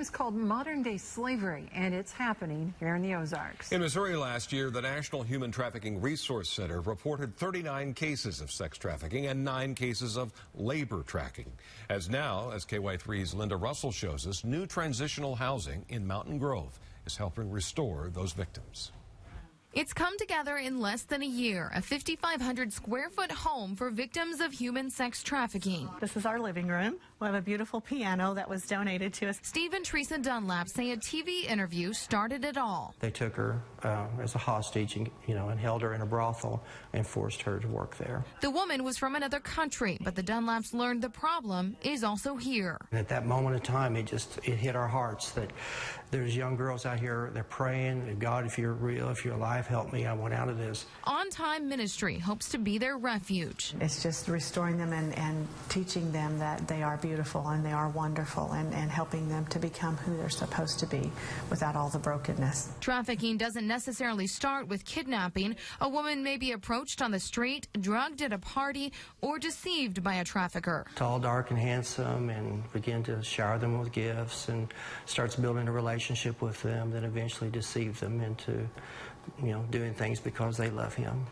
sometimes called modern-day slavery, and it's happening here in the Ozarks. In Missouri last year, the National Human Trafficking Resource Center reported 39 cases of sex trafficking and 9 cases of labor trafficking. As Ky3's Linda Russell shows us, new transitional housing in Mountain Grove is helping restore those victims. It's come together in less than a year, a 5,500 square foot home for victims of human sex trafficking. This is our living room. We have a beautiful piano that was donated to us. Steve and Teresa Dunlap say a TV interview started it all. They took her as a hostage and held her in a brothel and forced her to work there. The woman was from another country, but the Dunlaps learned the problem is also here. And at that moment of time, it hit our hearts that there's young girls out here, they're praying, God, if you're real, if you're alive, help me, I want out of this. On Time Ministry hopes to be their refuge. It's just restoring them and teaching them that they are beautiful and they are wonderful and helping them to become who they're supposed to be without all the brokenness. Trafficking doesn't necessarily start with kidnapping. A woman may be approached on the street, drugged at a party, or deceived by a trafficker. Tall, dark, and handsome, and begin to shower them with gifts and starts building a relationship with them, then eventually deceive them into doing things because they love him.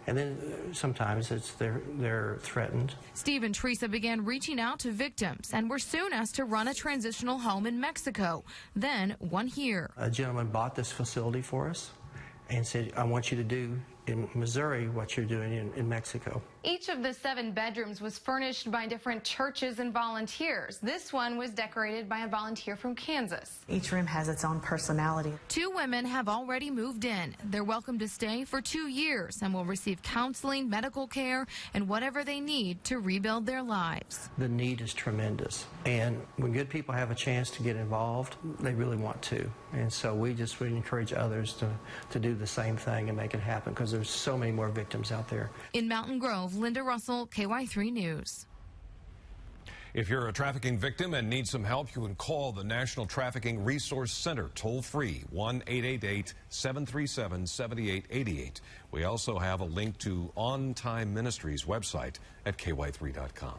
And then sometimes they're threatened. Steve and Teresa began reaching out to victims and were soon asked to run a transitional home in Mexico, then one here. A gentleman bought this facility for us and said, I want you to do in Missouri what you're doing in Mexico. Each of the 7 bedrooms was furnished by different churches and volunteers. This one was decorated by a volunteer from Kansas. Each room has its own personality. 2 women have already moved in. They're welcome to stay for 2 years and will receive counseling, medical care, and whatever they need to rebuild their lives. The need is tremendous. And when good people have a chance to get involved, they really want to. And so we just would encourage others to do the same thing and make it happen, because there's so many more victims out there. In Mountain Grove, Linda Russell, Ky3 News. If you're a trafficking victim and need some help, you can call the National Trafficking Resource Center toll-free, 1-888-737-7888. We also have a link to On Time Ministries website at ky3.com.